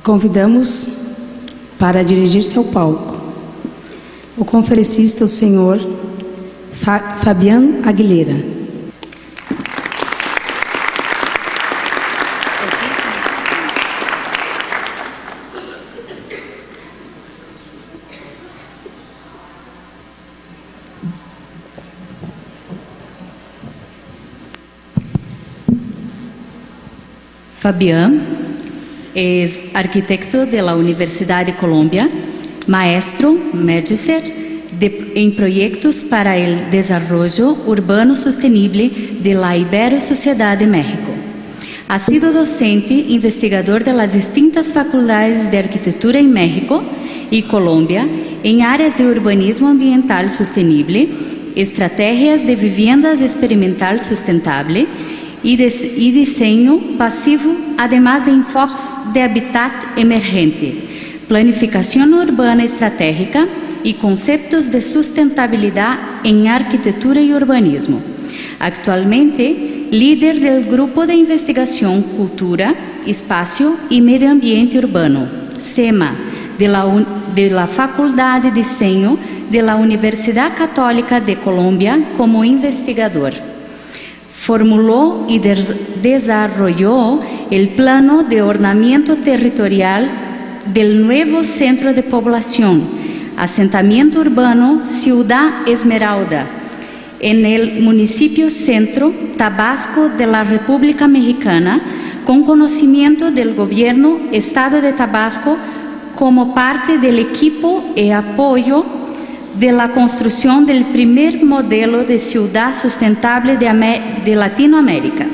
Convidamos para dirigir-se ao palco o conferencista, o senhor Fabian Aguilera. Fabián es arquitecto de la Universidad de Colombia, maestro, magíster en proyectos para el desarrollo urbano sostenible de la Ibero-Sociedad de México. Ha sido docente investigador de las distintas facultades de arquitectura en México y Colombia en áreas de urbanismo ambiental sostenible, estrategias de viviendas experimental sustentable y diseño pasivo, además de enfoques de hábitat emergente, planificación urbana estratégica y conceptos de sustentabilidad en arquitectura y urbanismo. Actualmente, líder del Grupo de Investigación Cultura, Espacio y Medio Ambiente Urbano, SEMA, de la Facultad de Diseño de la Universidad Católica de Colombia como investigador. Formuló y desarrolló el plano de ordenamiento territorial del nuevo centro de población, asentamiento urbano Ciudad Esmeralda, en el municipio Centro, Tabasco de la República Mexicana, con conocimiento del gobierno Estado de Tabasco como parte del equipo y apoyo de la construcción del primer modelo de ciudad sustentable de Latinoamérica.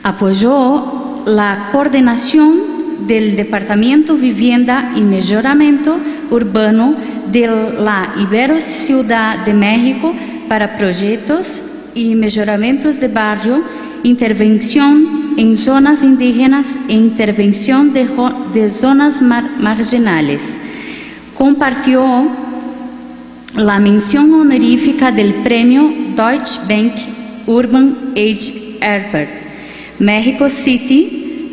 Apoyó la coordinación del Departamento Vivienda y Mejoramiento Urbano de la Ibero-Ciudad de México para proyectos y mejoramientos de barrio, intervención en zonas indígenas e intervención de zonas marginales. Compartió la mención honorífica del premio Deutsche Bank Urban Age Award, México City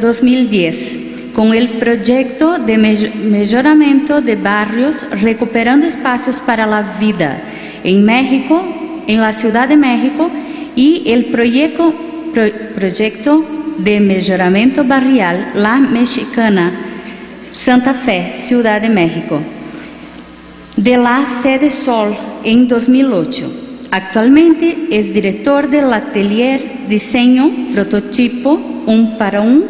2010, con el proyecto de mejoramiento de barrios recuperando espacios para la vida en México, en la Ciudad de México, y el proyecto de mejoramiento barrial La Mexicana, Santa Fe, Ciudad de México, de la Sede Sol en 2008. Actualmente es director del atelier Diseño Prototipo 1 para 1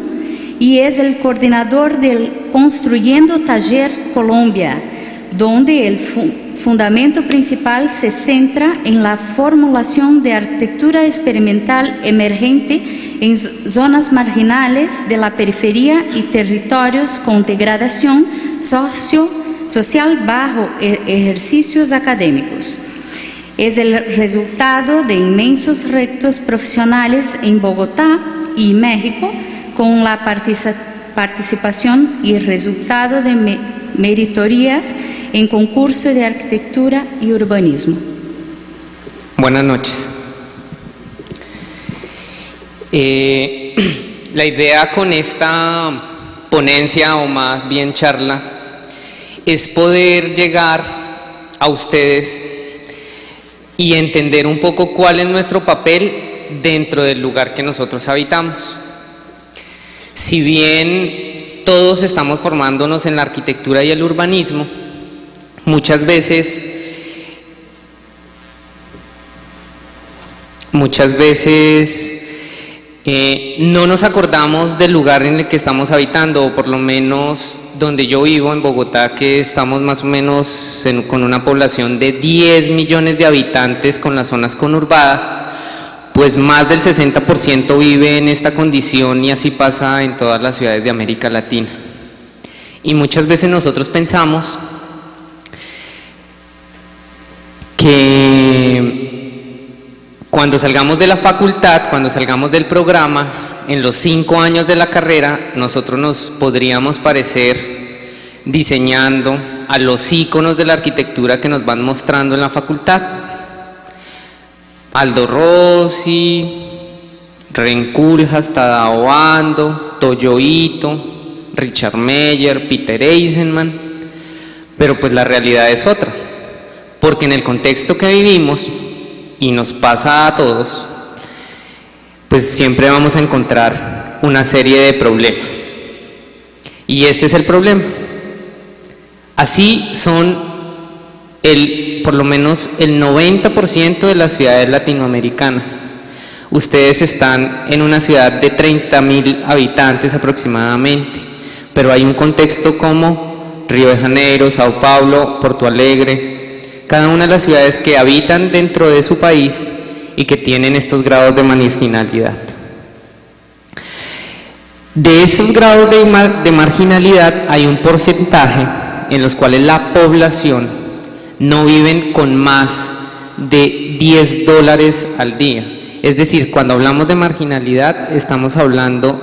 y es el coordinador del Construyendo Taller Colombia, donde el fundamento principal se centra en la formulación de arquitectura experimental emergente en zonas marginales de la periferia y territorios con degradación social bajo ejercicios académicos. Es el resultado de inmensos retos profesionales en Bogotá y México, con la participación y resultado de meritorías en concurso de arquitectura y urbanismo. Buenas noches. La idea con esta ponencia, o más bien charla, es poder llegar a ustedes y entender un poco cuál es nuestro papel dentro del lugar que nosotros habitamos. Si bien todos estamos formándonos en la arquitectura y el urbanismo, muchas veces no nos acordamos del lugar en el que estamos habitando, o por lo menos donde yo vivo, en Bogotá, que estamos más o menos con una población de 10 millones de habitantes con las zonas conurbadas, pues más del 60% vive en esta condición, y así pasa en todas las ciudades de América Latina. Y muchas veces nosotros pensamos que cuando salgamos de la facultad, cuando salgamos del programa, en los 5 años de la carrera, nosotros nos podríamos parecer diseñando a los íconos de la arquitectura que nos van mostrando en la facultad. Aldo Rossi, Renculjas, Tadao Ando, Toyo Ito, Richard Meyer, Peter Eisenman, pero pues la realidad es otra, porque en el contexto que vivimos, y nos pasa a todos, pues siempre vamos a encontrar una serie de problemas. Y este es el problema. Así son por lo menos el 90% de las ciudades latinoamericanas. Ustedes están en una ciudad de 30.000 habitantes aproximadamente, pero hay un contexto como Río de Janeiro, Sao Paulo, Porto Alegre, cada una de las ciudades que habitan dentro de su país y que tienen estos grados de marginalidad. De esos grados de marginalidad hay un porcentaje en los cuales la población no viven con más de $10 al día. Es decir, cuando hablamos de marginalidad estamos hablando,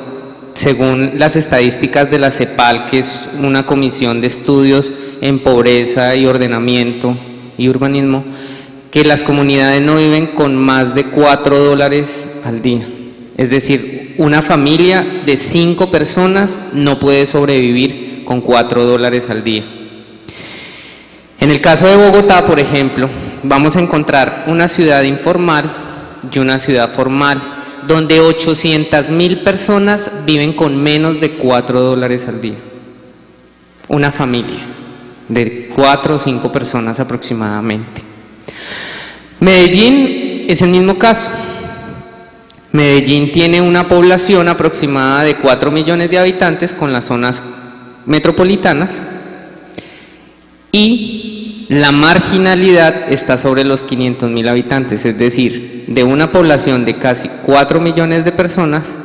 según las estadísticas de la CEPAL, que es una comisión de estudios en pobreza y ordenamiento y urbanismo, que las comunidades no viven con más de $4 al día. Es decir, una familia de 5 personas no puede sobrevivir con $4 al día. En el caso de Bogotá, por ejemplo, vamos a encontrar una ciudad informal y una ciudad formal, donde 800.000 personas viven con menos de $4 al día. Una familia de 4 o 5 personas aproximadamente. Medellín es el mismo caso. Medellín tiene una población aproximada de 4 millones de habitantes con las zonas metropolitanas y la marginalidad está sobre los 500.000 habitantes, es decir, de una población de casi 4 millones de personas,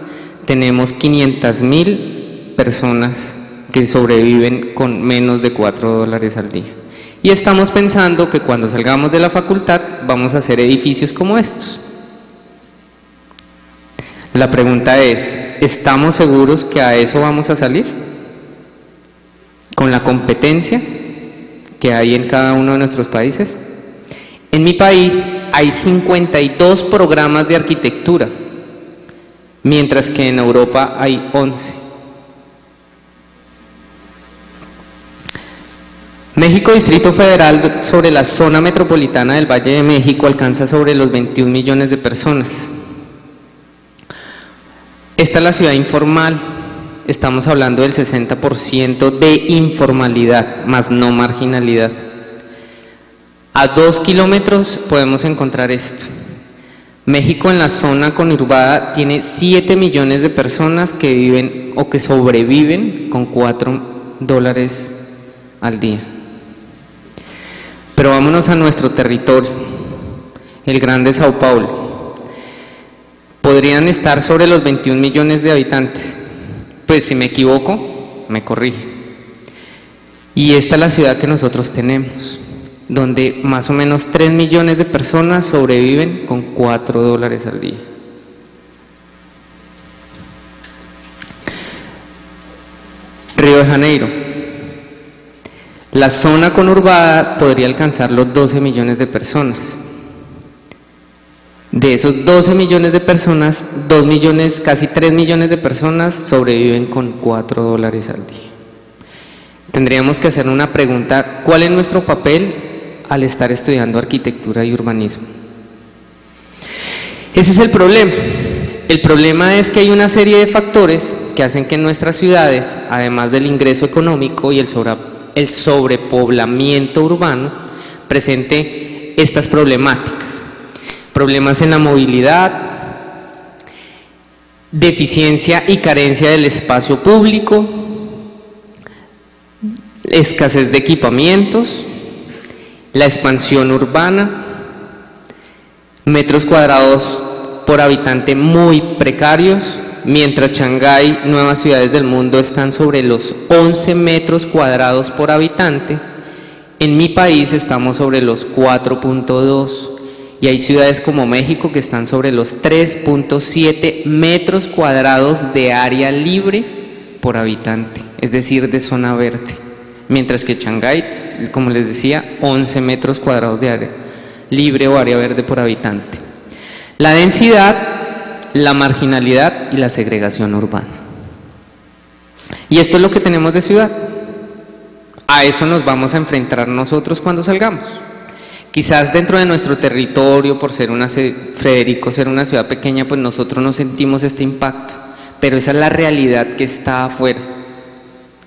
tenemos 500.000 personas que sobreviven con menos de $4 al día. Y estamos pensando que cuando salgamos de la facultad vamos a hacer edificios como estos. La pregunta es, ¿estamos seguros que a eso vamos a salir? ¿Con la competencia que hay en cada uno de nuestros países? En mi país hay 52 programas de arquitectura, mientras que en Europa hay 11. México Distrito Federal, sobre la zona metropolitana del Valle de México, alcanza sobre los 21 millones de personas. Esta es la ciudad informal, estamos hablando del 60% de informalidad, más no marginalidad. A 2 kilómetros podemos encontrar esto. México en la zona conurbada tiene 7 millones de personas que viven o que sobreviven con $4 al día. Pero vámonos a nuestro territorio, el Grande Sao Paulo. Podrían estar sobre los 21 millones de habitantes. Pues si me equivoco, me corrige. Y esta es la ciudad que nosotros tenemos, donde más o menos 3 millones de personas sobreviven con $4 al día. Río de Janeiro. La zona conurbada podría alcanzar los 12 millones de personas. De esos 12 millones de personas, 2 millones, casi 3 millones de personas sobreviven con $4 al día. Tendríamos que hacer una pregunta: ¿cuál es nuestro papel al estar estudiando arquitectura y urbanismo? Ese es el problema. El problema es que hay una serie de factores que hacen que en nuestras ciudades, además del ingreso económico y el sobrepoblamiento urbano, presente estas problemáticas. Problemas en la movilidad, deficiencia y carencia del espacio público, escasez de equipamientos, la expansión urbana, metros cuadrados por habitante muy precarios, mientras Shanghái, nuevas ciudades del mundo, están sobre los 11 metros cuadrados por habitante. En mi país estamos sobre los 4.2. Y hay ciudades como México que están sobre los 3.7 metros cuadrados de área libre por habitante, es decir, de zona verde. Mientras que Shanghái, como les decía, 11 metros cuadrados de área libre o área verde por habitante. La densidad, la marginalidad y la segregación urbana. Y esto es lo que tenemos de ciudad. A eso nos vamos a enfrentar nosotros cuando salgamos. Quizás dentro de nuestro territorio, por ser Federico, ser una ciudad pequeña, pues nosotros no sentimos este impacto, pero esa es la realidad que está afuera.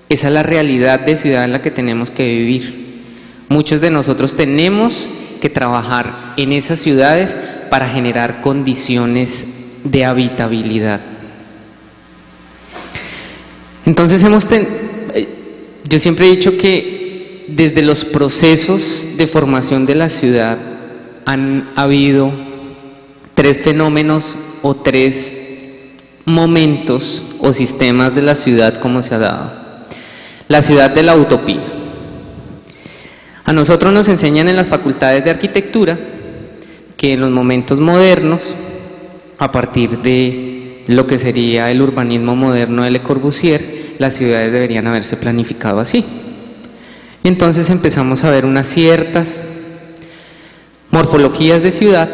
Esa es la realidad de ciudad en la que tenemos que vivir. Muchos de nosotros tenemos que trabajar en esas ciudades para generar condiciones de habitabilidad. Entonces yo siempre he dicho que desde los procesos de formación de la ciudad han habido 3 fenómenos o 3 momentos o sistemas de la ciudad como se ha dado. La ciudad de la utopía. A nosotros nos enseñan en las facultades de arquitectura que en los momentos modernos, a partir de lo que sería el urbanismo moderno de Le Corbusier, las ciudades deberían haberse planificado así. Entonces empezamos a ver unas ciertas morfologías de ciudad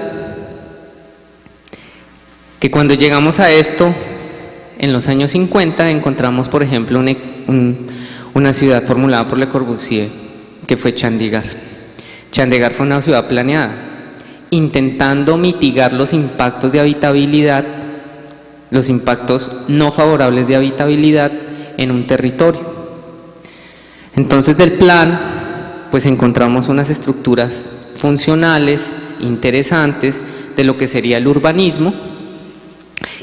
que cuando llegamos a esto, en los años 50, encontramos, por ejemplo, una ciudad formulada por Le Corbusier, que fue Chandigarh. Chandigarh fue una ciudad planeada, intentando mitigar los impactos de habitabilidad, los impactos no favorables de habitabilidad en un territorio. Entonces del plan, pues encontramos unas estructuras funcionales, interesantes, de lo que sería el urbanismo,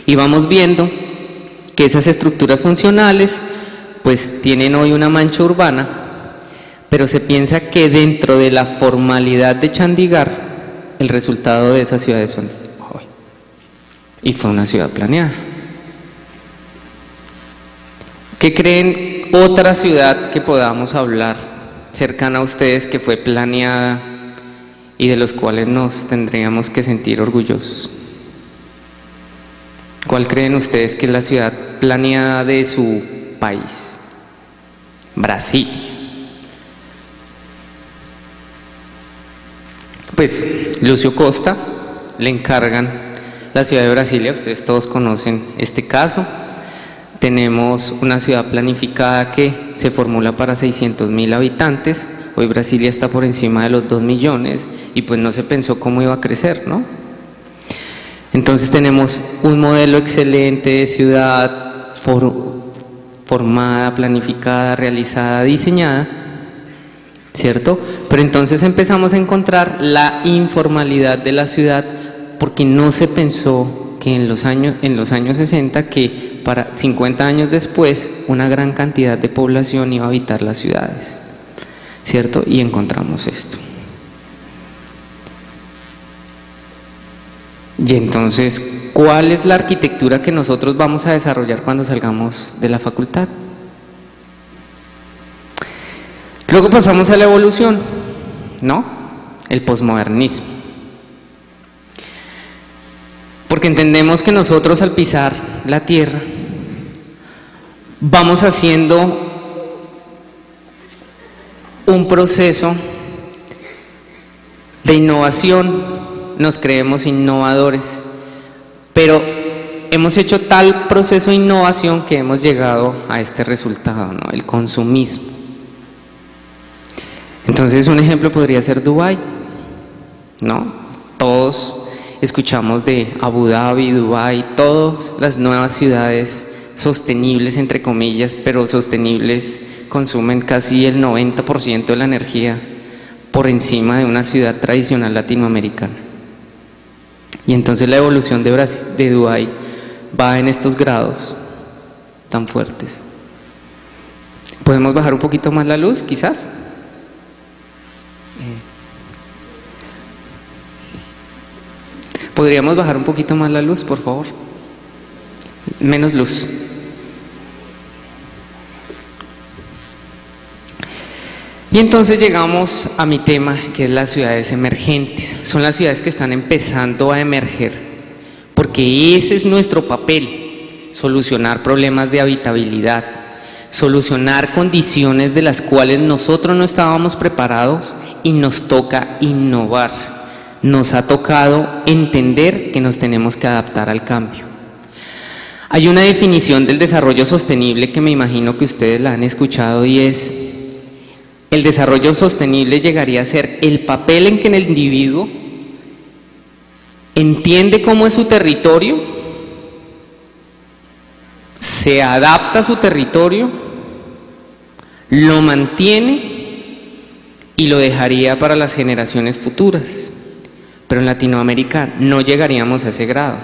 y vamos viendo que esas estructuras funcionales, pues tienen hoy una mancha urbana, pero se piensa que dentro de la formalidad de Chandigarh, el resultado de esas ciudades son hoy. Y fue una ciudad planeada. ¿Qué creen otra ciudad que podamos hablar cercana a ustedes que fue planeada y de los cuales nos tendríamos que sentir orgullosos? ¿Cuál creen ustedes que es la ciudad planeada de su país? Brasil. Pues Lúcio Costa le encargan la ciudad de Brasilia, ustedes todos conocen este caso. Tenemos una ciudad planificada que se formula para 600.000 habitantes, hoy Brasilia está por encima de los 2 millones y pues no se pensó cómo iba a crecer, ¿no? Entonces tenemos un modelo excelente de ciudad formada, planificada, realizada, diseñada, ¿cierto? Pero entonces empezamos a encontrar la informalidad de la ciudad porque no se pensó que en los años 60 que para 50 años después una gran cantidad de población iba a habitar las ciudades, ¿cierto? Y encontramos esto. Y entonces, ¿cuál es la arquitectura que nosotros vamos a desarrollar cuando salgamos de la facultad? Luego pasamos a la evolución, ¿no? El posmodernismo. Porque entendemos que nosotros al pisar la tierra vamos haciendo un proceso de innovación, nos creemos innovadores, pero hemos hecho tal proceso de innovación que hemos llegado a este resultado, ¿no? El consumismo. Entonces un ejemplo podría ser Dubái, ¿no? Todos escuchamos de Abu Dhabi, Dubái, todas las nuevas ciudades sostenibles, entre comillas, pero sostenibles, consumen casi el 90% de la energía por encima de una ciudad tradicional latinoamericana. Y entonces la evolución de Dubái va en estos grados tan fuertes. ¿Podemos bajar un poquito más la luz, quizás? ¿Podríamos bajar un poquito más la luz, por favor? Menos luz. Y entonces llegamos a mi tema, que es las ciudades emergentes. Son las ciudades que están empezando a emerger, porque ese es nuestro papel, solucionar problemas de habitabilidad, solucionar condiciones de las cuales nosotros no estábamos preparados y nos toca innovar. Nos ha tocado entender que nos tenemos que adaptar al cambio. Hay una definición del desarrollo sostenible que me imagino que ustedes la han escuchado y es: el desarrollo sostenible llegaría a ser el papel en que el individuo entiende cómo es su territorio, se adapta a su territorio, lo mantiene y lo dejaría para las generaciones futuras. Pero en Latinoamérica no llegaríamos a ese grado.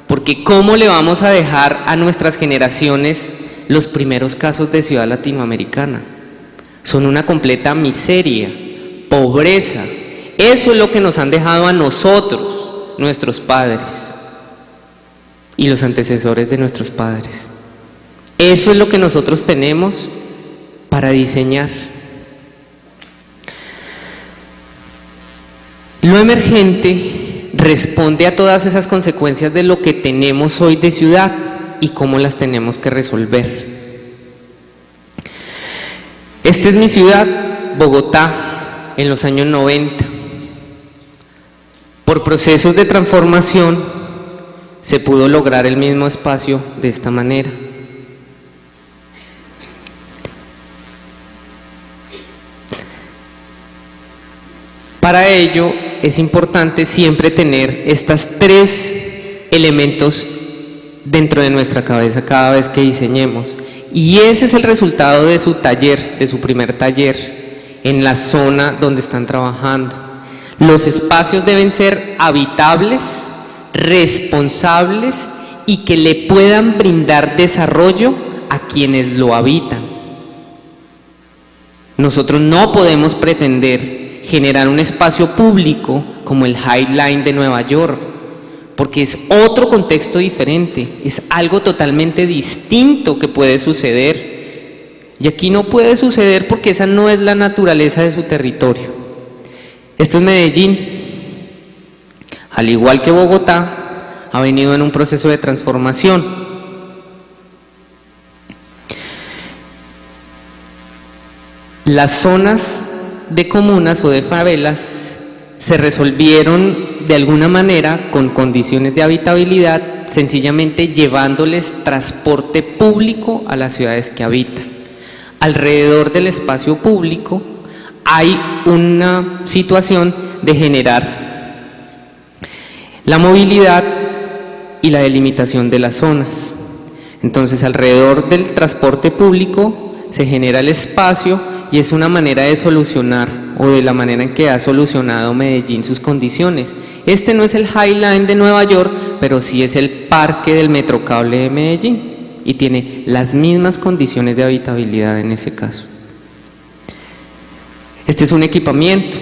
Porque ¿cómo le vamos a dejar a nuestras generaciones los primeros casos de ciudad latinoamericana? Son una completa miseria, pobreza. Eso es lo que nos han dejado a nosotros, nuestros padres y los antecesores de nuestros padres. Eso es lo que nosotros tenemos para diseñar. Lo emergente responde a todas esas consecuencias de lo que tenemos hoy de ciudad y cómo las tenemos que resolver. Esta es mi ciudad, Bogotá, en los años 90. Por procesos de transformación se pudo lograr el mismo espacio de esta manera. Para ello es importante siempre tener estos 3 elementos dentro de nuestra cabeza cada vez que diseñemos. Y ese es el resultado de su taller, de su primer taller, en la zona donde están trabajando. Los espacios deben ser habitables, responsables y que le puedan brindar desarrollo a quienes lo habitan. Nosotros no podemos pretender generar un espacio público como el High Line de Nueva York, porque es otro contexto diferente, es algo totalmente distinto que puede suceder, y aquí no puede suceder porque esa no es la naturaleza de su territorio. Esto es Medellín, al igual que Bogotá, ha venido en un proceso de transformación. Las zonas de comunas o de favelas se resolvieron de alguna manera con condiciones de habitabilidad, sencillamente llevándoles transporte público a las ciudades que habitan. Alrededor del espacio público hay una situación de generar la movilidad y la delimitación de las zonas. Entonces, alrededor del transporte público se genera el espacio y es una manera de solucionar, o de la manera en que ha solucionado Medellín sus condiciones. Este no es el High Line de Nueva York, pero sí es el parque del Metrocable de Medellín y tiene las mismas condiciones de habitabilidad en ese caso. Este es un equipamiento,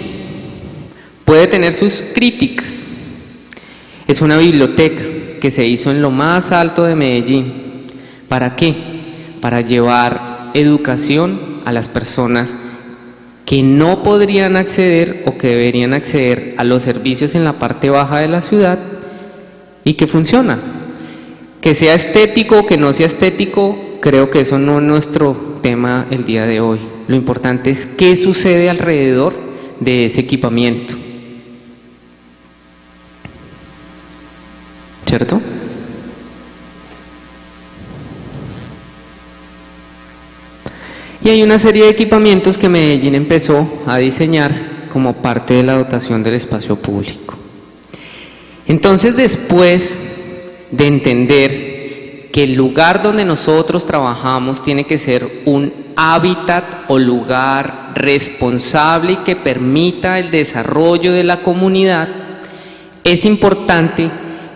puede tener sus críticas. Es una biblioteca que se hizo en lo más alto de Medellín. ¿Para qué? Para llevar educación a las personas que no podrían acceder o que deberían acceder a los servicios en la parte baja de la ciudad y que funciona. Que sea estético o que no sea estético, creo que eso no es nuestro tema el día de hoy. Lo importante es qué sucede alrededor de ese equipamiento. ¿Cierto? Y hay una serie de equipamientos que Medellín empezó a diseñar como parte de la dotación del espacio público. Entonces, después de entender que el lugar donde nosotros trabajamos tiene que ser un hábitat o lugar responsable y que permita el desarrollo de la comunidad, es importante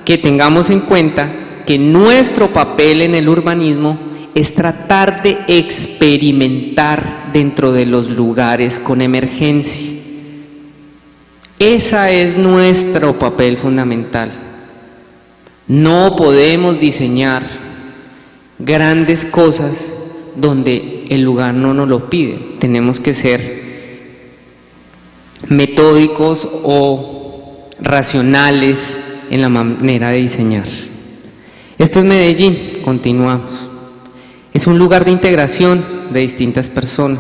que tengamos en cuenta que nuestro papel en el urbanismo es tratar de experimentar dentro de los lugares con emergencia. Ese es nuestro papel fundamental. No podemos diseñar grandes cosas donde el lugar no nos lo pide. Tenemos que ser metódicos o racionales en la manera de diseñar. Esto es Medellín, continuamos. Es un lugar de integración de distintas personas,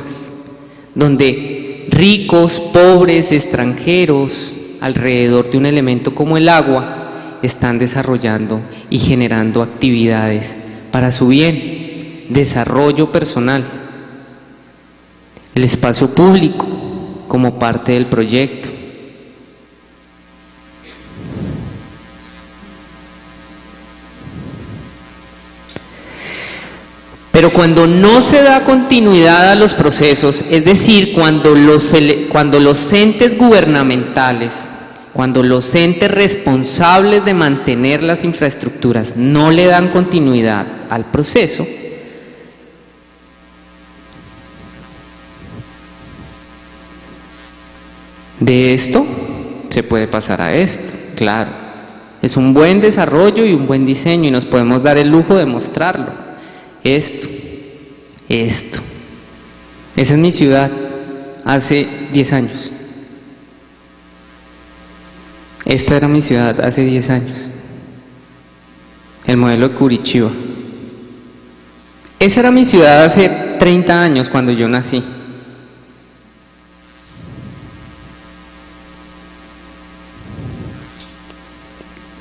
donde ricos, pobres, extranjeros, alrededor de un elemento como el agua, están desarrollando y generando actividades para su bien, desarrollo personal. El espacio público como parte del proyecto. Pero cuando no se da continuidad a los procesos, es decir, cuando los entes gubernamentales, cuando los entes responsables de mantener las infraestructuras no le dan continuidad al proceso, de esto se puede pasar a esto, claro. Es un buen desarrollo y un buen diseño y nos podemos dar el lujo de mostrarlo. Esto. Esa es mi ciudad hace 10 años. Esta era mi ciudad hace 10 años. El modelo de Curitiba. Esa era mi ciudad hace 30 años cuando yo nací.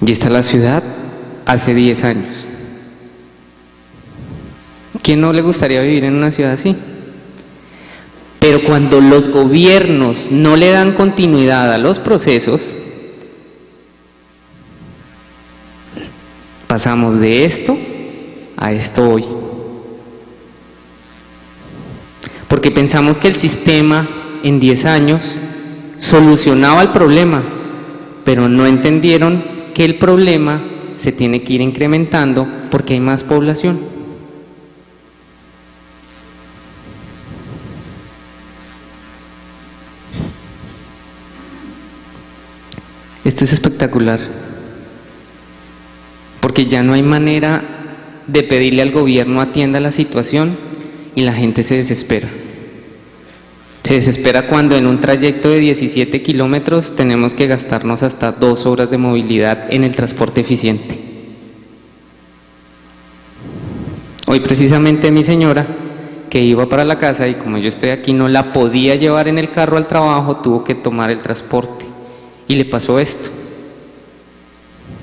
Y esta es la ciudad hace 10 años. ¿Quién no le gustaría vivir en una ciudad así? Pero cuando los gobiernos no le dan continuidad a los procesos, pasamos de esto a esto hoy. Porque pensamos que el sistema en 10 años solucionaba el problema, pero no entendieron que el problema se tiene que ir incrementando porque hay más población. Esto es espectacular, porque ya no hay manera de pedirle al gobierno atienda la situación y la gente se desespera. Se desespera cuando en un trayecto de 17 kilómetros tenemos que gastarnos hasta 2 horas de movilidad en el transporte eficiente. Hoy precisamente mi señora, que iba para la casa y como yo estoy aquí no la podía llevar en el carro al trabajo, tuvo que tomar el transporte. Y le pasó esto,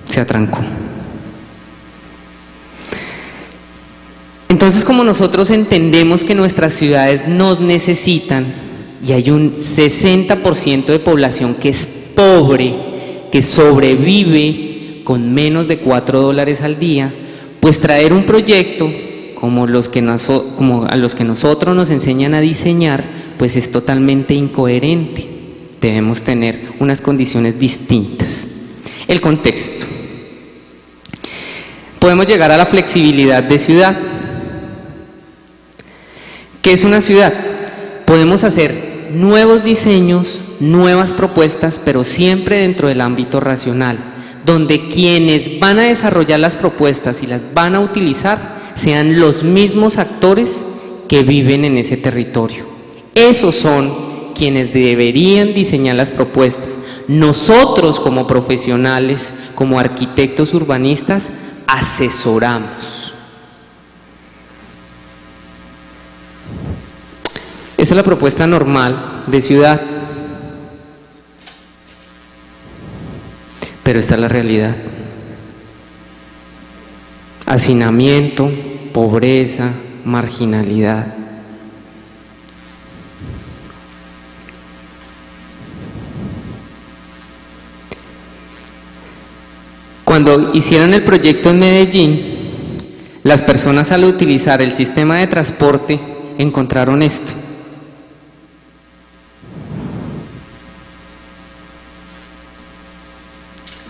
se atrancó. Entonces, como nosotros entendemos que nuestras ciudades nos necesitan y hay un 60% de población que es pobre, que sobrevive con menos de $4 al día, pues traer un proyecto como a los que nosotros nos enseñan a diseñar, pues es totalmente incoherente. Debemos tener unas condiciones distintas. El contexto. Podemos llegar a la flexibilidad de ciudad. ¿Qué es una ciudad? Podemos hacer nuevos diseños, nuevas propuestas, pero siempre dentro del ámbito racional, donde quienes van a desarrollar las propuestas y las van a utilizar sean los mismos actores que viven en ese territorio. Esos son quienes deberían diseñar las propuestas. Nosotros como profesionales, como arquitectos urbanistas, asesoramos. Esta es la propuesta normal de ciudad, pero esta es la realidad. Hacinamiento, pobreza, marginalidad. Cuando hicieron el proyecto en Medellín, las personas al utilizar el sistema de transporte encontraron esto.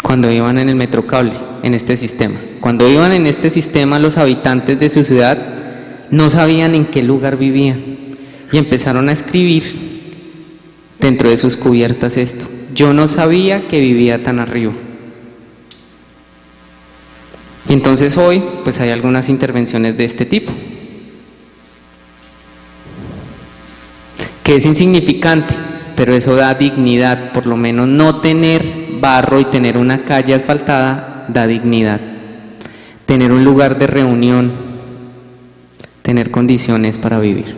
Cuando iban en el Metrocable, en este sistema. Cuando iban en este sistema, los habitantes de su ciudad no sabían en qué lugar vivían y empezaron a escribir dentro de sus cubiertas esto: yo no sabía que vivía tan arriba. Y entonces hoy, pues hay algunas intervenciones de este tipo, que es insignificante, pero eso da dignidad. Por lo menos no tener barro y tener una calle asfaltada da dignidad. Tener un lugar de reunión, tener condiciones para vivir,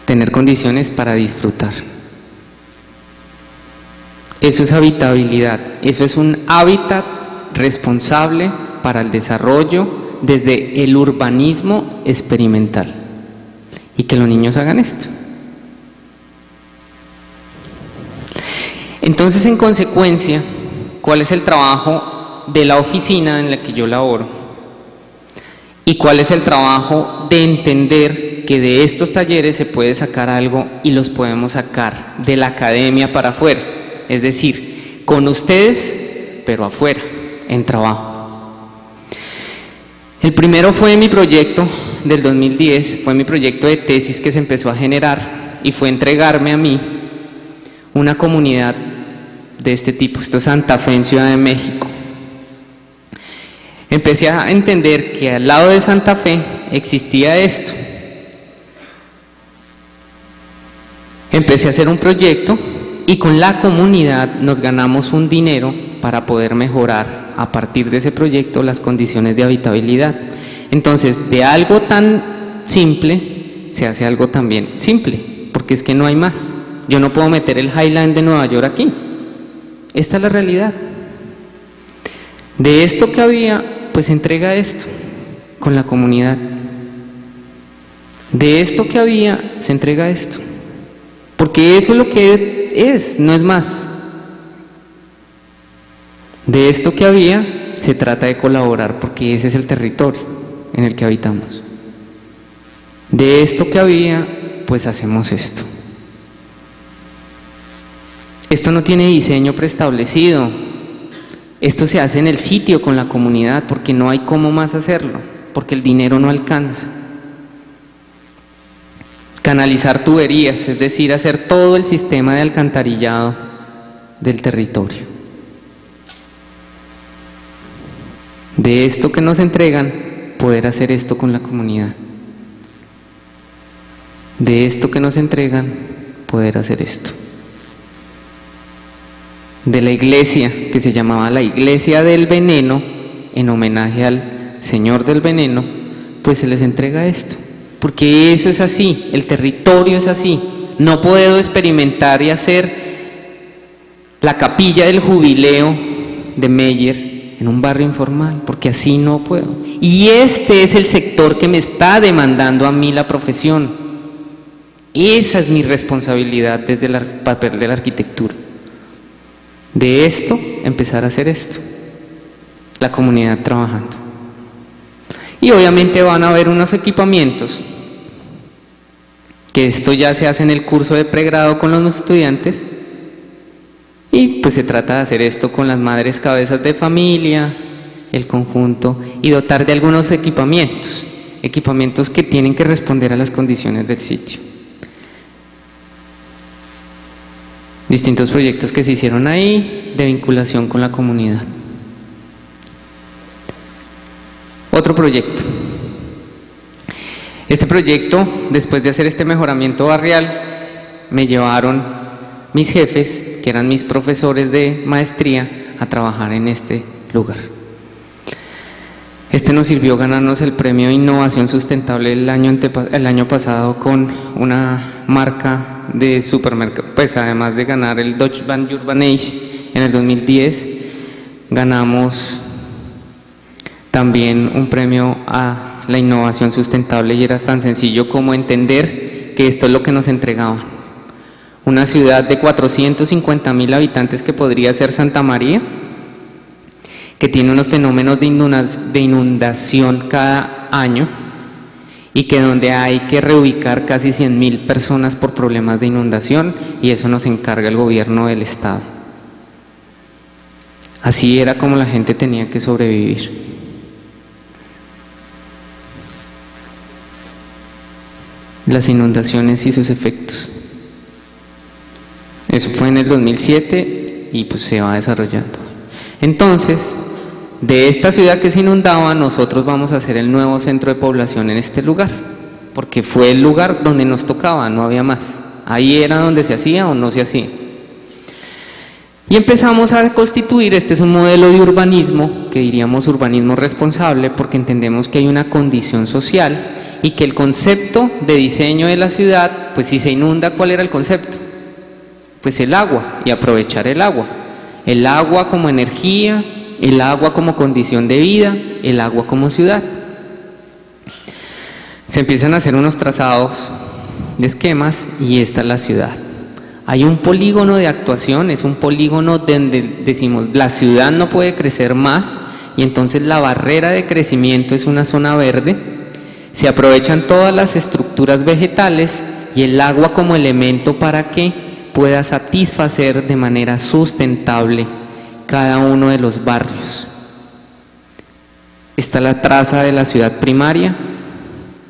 tener condiciones para disfrutar. Eso es habitabilidad, eso es un hábitat responsable para el desarrollo desde el urbanismo experimental. Y que los niños hagan esto. Entonces, en consecuencia, ¿cuál es el trabajo de la oficina en la que yo laboro? ¿Y cuál es el trabajo de entender que de estos talleres se puede sacar algo y los podemos sacar de la academia para afuera? Es decir, con ustedes, pero afuera, en trabajo. El primero fue mi proyecto del 2010, fue mi proyecto de tesis que se empezó a generar y fue entregarme a mí una comunidad de este tipo. Esto es Santa Fe en Ciudad de México. Empecé a entender que al lado de Santa Fe existía esto. Empecé a hacer un proyecto y con la comunidad nos ganamos un dinero para poder mejorar a partir de ese proyecto las condiciones de habitabilidad. Entonces, de algo tan simple se hace algo también simple, porque es que no hay más. Yo no puedo meter el High Line de Nueva York aquí. Esta es la realidad. De esto que había, pues se entrega esto con la comunidad. De esto que había, se entrega esto. Porque eso es lo que es, no es más. De esto que había, se trata de colaborar, porque ese es el territorio en el que habitamos. De esto que había, pues hacemos esto. Esto no tiene diseño preestablecido. Esto se hace en el sitio con la comunidad, porque no hay cómo más hacerlo, porque el dinero no alcanza. Canalizar tuberías, es decir, hacer todo el sistema de alcantarillado del territorio. De esto que nos entregan, poder hacer esto con la comunidad. De esto que nos entregan, poder hacer esto. De la iglesia, que se llamaba la Iglesia del Veneno, en homenaje al Señor del Veneno, pues se les entrega esto. Porque eso es así, el territorio es así. No puedo experimentar y hacer la capilla del jubileo de Meyer en un barrio informal, porque así no puedo. Y este es el sector que me está demandando a mí la profesión. Esa es mi responsabilidad desde el papel de la arquitectura. De esto, empezar a hacer esto. La comunidad trabajando. Y obviamente van a haber unos equipamientos, que esto ya se hace en el curso de pregrado con los estudiantes, y pues se trata de hacer esto con las madres cabezas de familia, el conjunto, y dotar de algunos equipamientos que tienen que responder a las condiciones del sitio. Distintos proyectos que se hicieron ahí de vinculación con la comunidad. Otro proyecto. Este proyecto, después de hacer este mejoramiento barrial, me llevaron mis jefes, que eran mis profesores de maestría, a trabajar en este lugar. Este nos sirvió ganarnos el premio de innovación sustentable el año pasado con una marca de supermercado, pues además de ganar el Deutsche Bank Urban Age en el 2010, ganamos también un premio a la innovación sustentable, y era tan sencillo como entender que esto es lo que nos entregaban. Una ciudad de 450.000 habitantes que podría ser Santa María, que tiene unos fenómenos de inundación cada año, y que donde hay que reubicar casi 100.000 personas por problemas de inundación, y eso nos encarga el gobierno del estado. Así era como la gente tenía que sobrevivir. Las inundaciones y sus efectos. Eso fue en el 2007 y pues se va desarrollando. Entonces, de esta ciudad que se inundaba, nosotros vamos a hacer el nuevo centro de población en este lugar, porque fue el lugar donde nos tocaba, no había más. Ahí era donde se hacía o no se hacía. Y empezamos a constituir, este es un modelo de urbanismo, que diríamos urbanismo responsable, porque entendemos que hay una condición social y que el concepto de diseño de la ciudad, pues si se inunda, ¿cuál era el concepto? Pues el agua y aprovechar el agua como energía, el agua como condición de vida, el agua como ciudad. Se empiezan a hacer unos trazados de esquemas y esta es la ciudad. Hay un polígono de actuación, es un polígono donde decimos la ciudad no puede crecer más y entonces la barrera de crecimiento es una zona verde. Se aprovechan todas las estructuras vegetales y el agua como elemento para que pueda satisfacer de manera sustentable cada uno de los barrios. Está la traza de la ciudad primaria.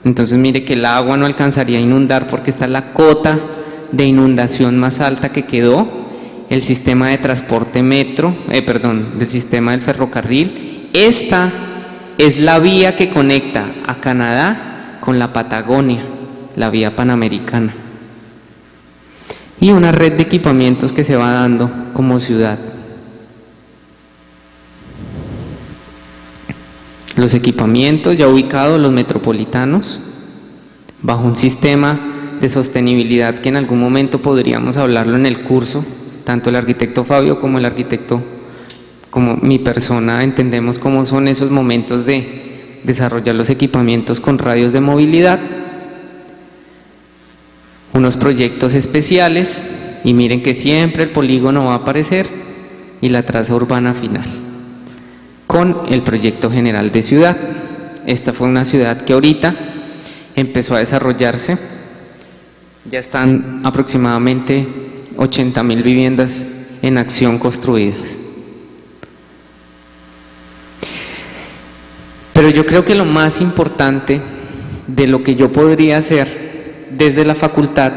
Entonces mire que el agua no alcanzaría a inundar porque está la cota de inundación más alta que quedó, el sistema de transporte del sistema del ferrocarril. Esta es la vía que conecta a Canadá con la Patagonia, la vía panamericana. Y una red de equipamientos que se va dando como ciudad. Los equipamientos ya ubicados, los metropolitanos, bajo un sistema de sostenibilidad que en algún momento podríamos hablarlo en el curso, tanto el arquitecto Fabio como el arquitecto, como mi persona, entendemos cómo son esos momentos de desarrollar los equipamientos con radios de movilidad, unos proyectos especiales, y miren que siempre el polígono va a aparecer y la traza urbana final, con el proyecto general de ciudad. Esta fue una ciudad que ahorita empezó a desarrollarse, ya están aproximadamente 80.000 viviendas en acción construidas. Pero yo creo que lo más importante de lo que yo podría hacer desde la Facultad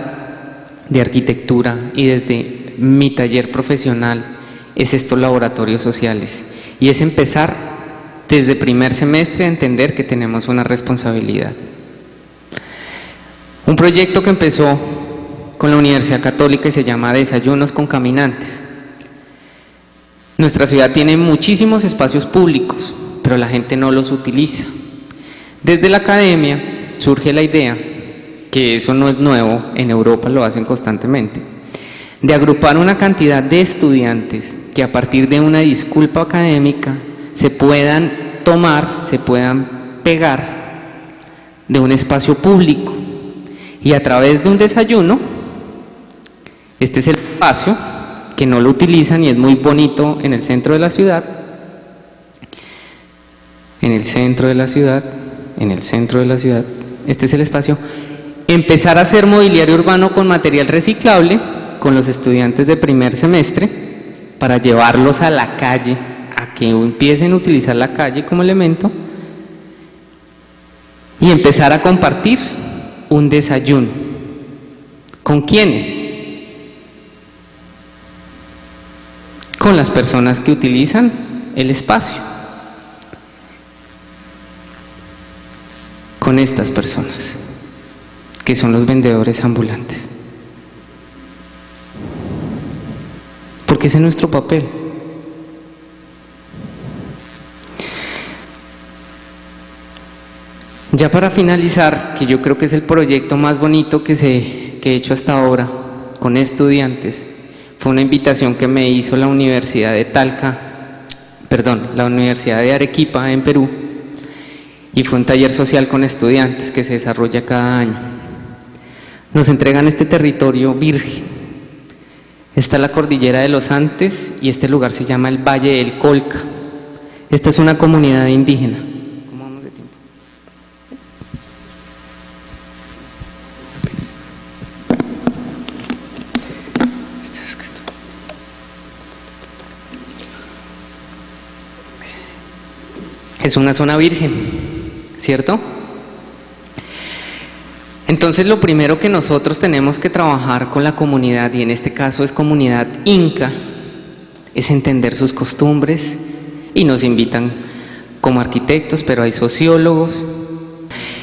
de Arquitectura y desde mi taller profesional es estos laboratorios sociales, y es empezar desde primer semestre a entender que tenemos una responsabilidad. Un proyecto que empezó con la Universidad Católica y se llama Desayunos con Caminantes. Nuestra ciudad tiene muchísimos espacios públicos, pero la gente no los utiliza. Desde la academia surge la idea, que eso no es nuevo, en Europa lo hacen constantemente, de agrupar una cantidad de estudiantes que a partir de una disculpa académica se puedan tomar, se puedan pegar de un espacio público, y a través de un desayuno, este es el espacio que no lo utilizan y es muy bonito en el centro de la ciudad, este es el espacio, empezar a hacer mobiliario urbano con material reciclable con los estudiantes de primer semestre para llevarlos a la calle, a que empiecen a utilizar la calle como elemento y empezar a compartir un desayuno. ¿Con quiénes? Con las personas que utilizan el espacio. Con estas personas, que son los vendedores ambulantes. Porque ese es nuestro papel. Ya para finalizar, que yo creo que es el proyecto más bonito que he hecho hasta ahora con estudiantes, fue una invitación que me hizo la Universidad de Arequipa en Perú, y fue un taller social con estudiantes que se desarrolla cada año. Nos entregan este territorio virgen. Está la cordillera de los Andes y este lugar se llama el Valle del Colca. Esta es una comunidad indígena. ¿Cómo vamos de tiempo? Es una zona virgen, ¿cierto? Entonces lo primero que nosotros tenemos que trabajar con la comunidad, y en este caso es comunidad inca, es entender sus costumbres, y nos invitan como arquitectos, pero hay sociólogos.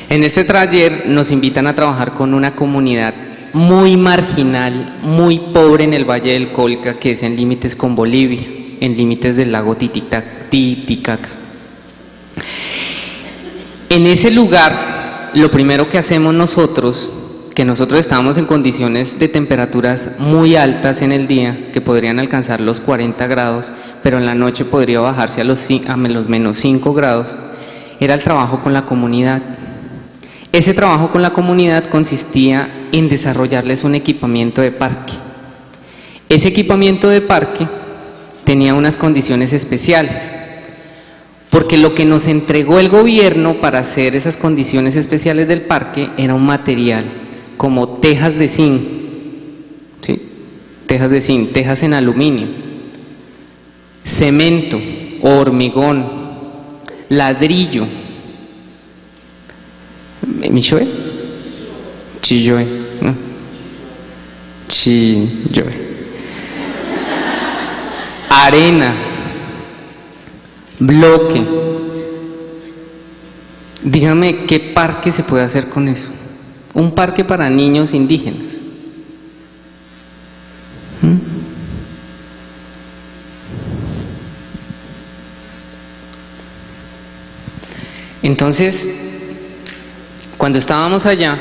En este taller nos invitan a trabajar con una comunidad muy marginal, muy pobre en el Valle del Colca, que es en límites con Bolivia, en límites del lago Titicaca. En ese lugar, lo primero que hacemos nosotros que nosotros estábamos en condiciones de temperaturas muy altas en el día, que podrían alcanzar los 40 grados, pero en la noche podría bajarse a los menos 5 grados, era el trabajo con la comunidad. Ese trabajo con la comunidad consistía en desarrollarles un equipamiento de parque. Ese equipamiento de parque tenía unas condiciones especiales, porque lo que nos entregó el gobierno para hacer esas condiciones especiales del parque era un material como tejas de zinc, ¿sí? Tejas de zinc, tejas en aluminio, cemento, hormigón, ladrillo, ¿michoe? Chilloe, ¿no? Chilloe, arena, bloque. Dígame, ¿qué parque se puede hacer con eso? Un parque para niños indígenas. Entonces, cuando estábamos allá,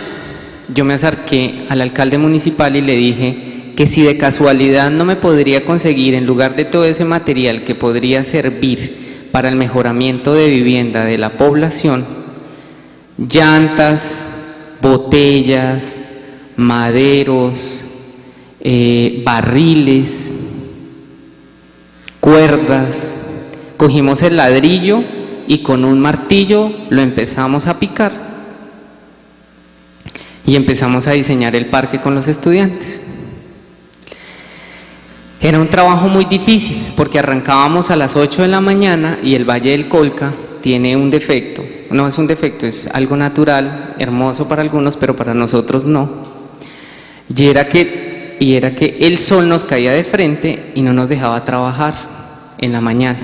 yo me acerqué al alcalde municipal y le dije que si de casualidad no me podría conseguir, en lugar de todo ese material que podría servir para el mejoramiento de vivienda de la población, llantas, botellas, maderos, barriles, cuerdas. Cogimos el ladrillo y con un martillo lo empezamos a picar y empezamos a diseñar el parque con los estudiantes. Era un trabajo muy difícil porque arrancábamos a las 8 de la mañana y el Valle del Colca tiene un defecto. No es un defecto, es algo natural, hermoso para algunos, pero para nosotros no. Y era que el sol nos caía de frente y no nos dejaba trabajar en la mañana.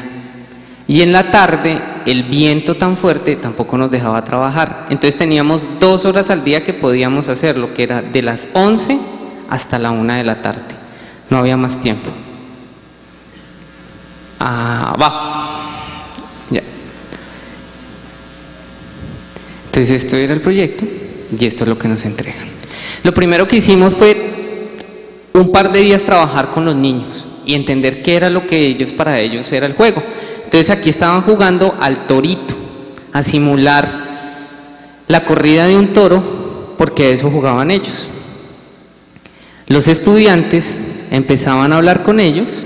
Y en la tarde, el viento tan fuerte tampoco nos dejaba trabajar. Entonces teníamos 2 horas al día que podíamos hacerlo, que era de las 11 hasta la 1 de la tarde. No había más tiempo. Abajo. Ya. Entonces esto era el proyecto y esto es lo que nos entregan. Lo primero que hicimos fue un par de días trabajar con los niños y entender qué era lo que para ellos era el juego. Entonces aquí estaban jugando al torito, a simular la corrida de un toro, porque de eso jugaban ellos. Los estudiantes empezaban a hablar con ellos,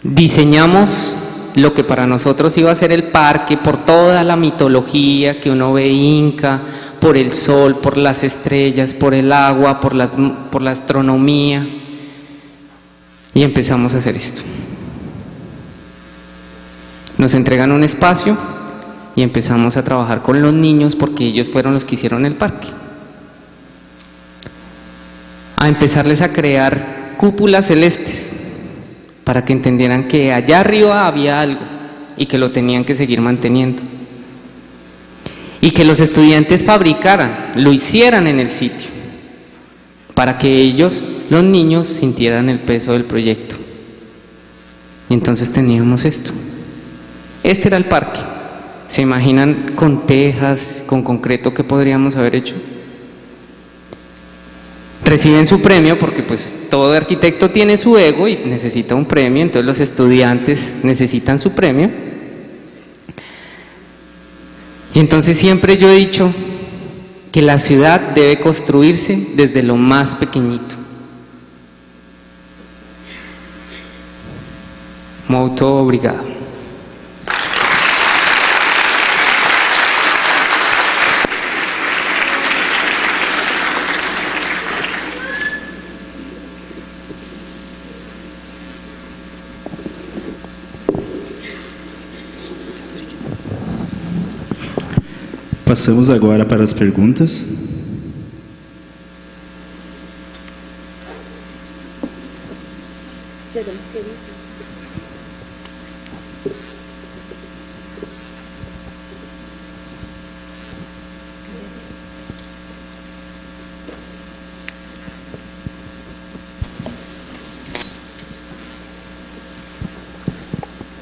diseñamos lo que para nosotros iba a ser el parque por toda la mitología que uno ve inca, por el sol, por las estrellas, por el agua, por la astronomía, y empezamos a hacer esto. Nos entregan un espacio y empezamos a trabajar con los niños porque ellos fueron los que hicieron el parque. A empezarles a crear cúpulas celestes para que entendieran que allá arriba había algo y que lo tenían que seguir manteniendo. Y que los estudiantes fabricaran, lo hicieran en el sitio, para que ellos, los niños, sintieran el peso del proyecto. Y entonces teníamos esto. Este era el parque. ¿Se imaginan con tejas, con concreto qué podríamos haber hecho? Reciben su premio porque pues todo arquitecto tiene su ego y necesita un premio, entonces los estudiantes necesitan su premio. Y entonces siempre yo he dicho que la ciudad debe construirse desde lo más pequeñito. Muito obrigado. Passamos agora para as perguntas.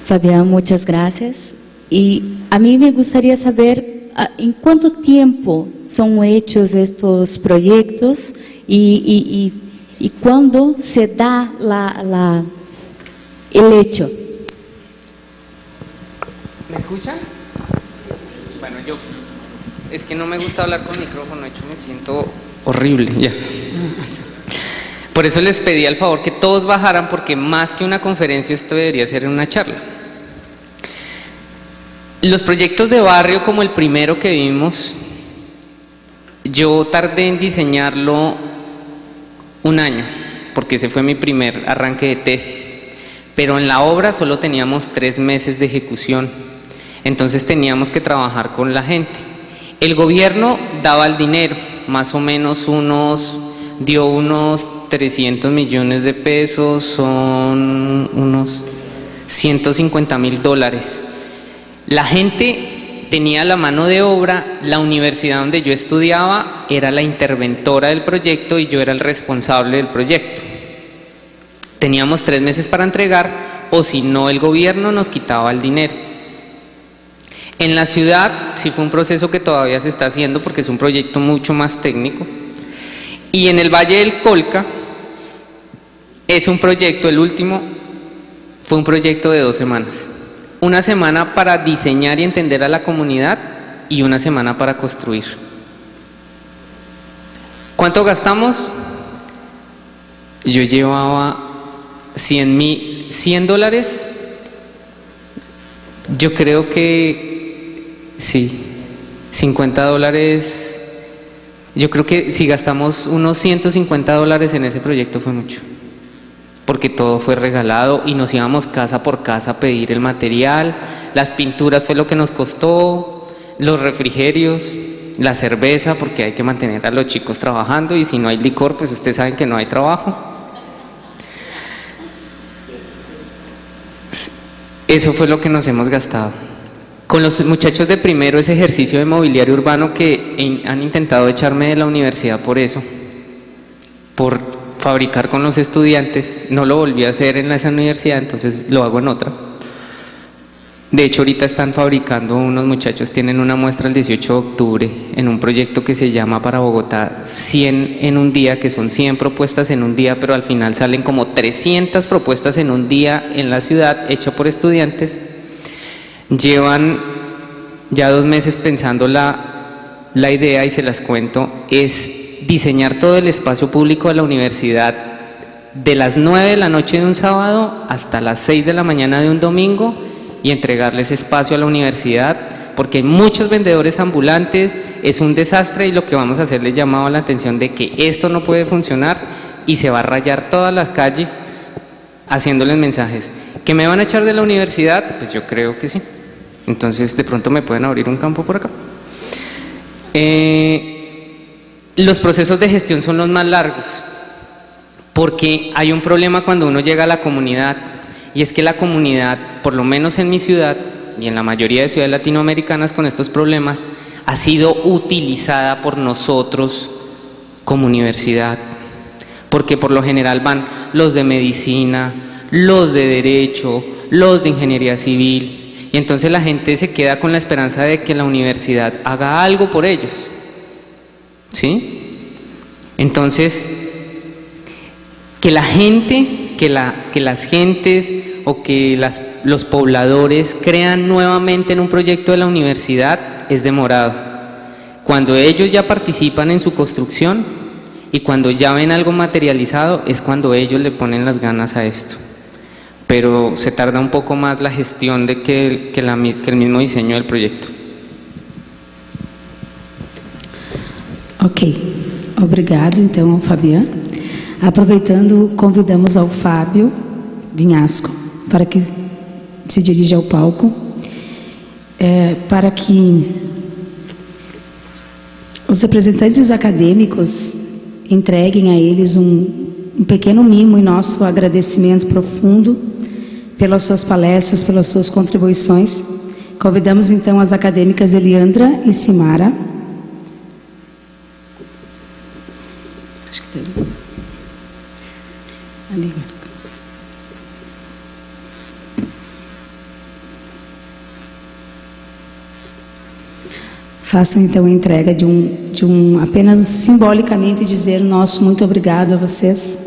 Fabián, muchas gracias. Y a mí me gustaría saber ¿en cuánto tiempo son hechos estos proyectos y cuándo se da el hecho? ¿Me escuchan? Bueno, es que no me gusta hablar con micrófono, de hecho me siento horrible, ya. Por eso les pedí al favor que todos bajaran, porque más que una conferencia esto debería ser una charla. Los proyectos de barrio, como el primero que vimos, yo tardé en diseñarlo un año, porque ese fue mi primer arranque de tesis, pero en la obra solo teníamos 3 meses de ejecución, entonces teníamos que trabajar con la gente. El gobierno daba el dinero, más o menos dio unos 300 millones de pesos, son unos $150.000. La gente tenía la mano de obra, la universidad donde yo estudiaba era la interventora del proyecto y yo era el responsable del proyecto. Teníamos 3 meses para entregar, o si no el gobierno nos quitaba el dinero. En la ciudad sí fue un proceso que todavía se está haciendo porque es un proyecto mucho más técnico. Y en el Valle del Colca es un proyecto, el último fue un proyecto de 2 semanas. Una semana para diseñar y entender a la comunidad y una semana para construir. ¿Cuánto gastamos? Yo llevaba $100. Yo creo que sí, $50. Yo creo que si gastamos unos $150 en ese proyecto fue mucho, porque todo fue regalado y nos íbamos casa por casa a pedir el material. Las pinturas fue lo que nos costó, los refrigerios, la cerveza, porque hay que mantener a los chicos trabajando y si no hay licor, pues ustedes saben que no hay trabajo. Eso fue lo que nos hemos gastado. Con los muchachos de primero, ese ejercicio de mobiliario urbano que han intentado echarme de la universidad por eso, por fabricar con los estudiantes, no lo volví a hacer en esa universidad, entonces lo hago en otra. De hecho, ahorita están fabricando unos muchachos, tienen una muestra el 18 de octubre en un proyecto que se llama para Bogotá 100 en un día, que son 100 propuestas en un día, pero al final salen como 300 propuestas en un día en la ciudad, hecha por estudiantes. Llevan ya 2 meses pensando la idea y se las cuento, es diseñar todo el espacio público de la universidad de las 9 de la noche de un sábado hasta las 6 de la mañana de un domingo y entregarles espacio a la universidad, porque hay muchos vendedores ambulantes, es un desastre y lo que vamos a hacer les llamaba la atención de que esto no puede funcionar y se va a rayar todas las calles haciéndoles mensajes. ¿Que me van a echar de la universidad? Pues yo creo que sí. Entonces de pronto me pueden abrir un campo por acá. Los procesos de gestión son los más largos, porque hay un problema cuando uno llega a la comunidad, y es que la comunidad, por lo menos en mi ciudad y en la mayoría de ciudades latinoamericanas con estos problemas, ha sido utilizada por nosotros como universidad, porque por lo general van los de medicina, los de derecho, los de ingeniería civil, y entonces la gente se queda con la esperanza de que la universidad haga algo por ellos, ¿sí? Entonces, que la gente, que las gentes o que los pobladores crean nuevamente en un proyecto de la universidad es demorado. Cuando ellos ya participan en su construcción y cuando ya ven algo materializado es cuando ellos le ponen las ganas a esto. Pero se tarda un poco más la gestión de que el mismo diseño del proyecto. Ok, obrigado então ao Fabian. Aproveitando, convidamos ao Fábio Vinhasco para que se dirija ao palco, para que os representantes acadêmicos entreguem a eles um pequeno mimo e nosso agradecimento profundo pelas suas palestras, pelas suas contribuições. Convidamos então as acadêmicas Eliandra e Simara. Acho que tem ali. façam então a entrega de apenas simbolicamente dizer nosso muito obrigado a vocês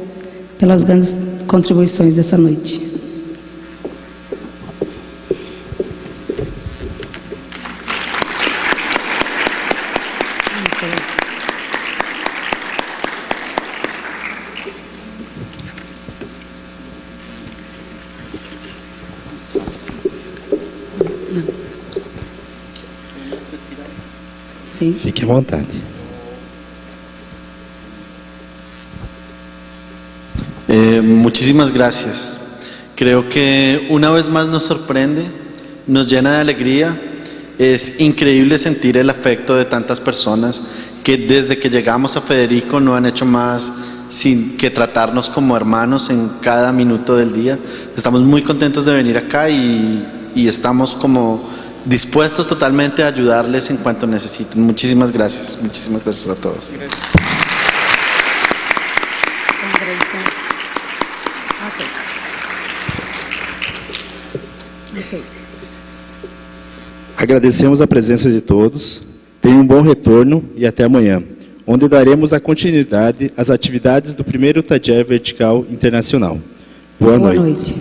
pelas grandes contribuições dessa noite. Sí. Fique à vontade. Muchísimas gracias. Creo que una vez más nos sorprende, nos llena de alegría. Es increíble sentir el afecto de tantas personas que desde que llegamos a Federico no han hecho más sin que tratarnos como hermanos en cada minuto del día. Estamos muy contentos de venir acá y estamos como dispuestos totalmente a ayudarles en cuanto necesiten. Muchísimas gracias a todos. Agradecemos a presença de todos, tenham um bom retorno e até amanhã, onde daremos a continuidade às atividades do primeiro Taller Vertical Internacional. Boa noite.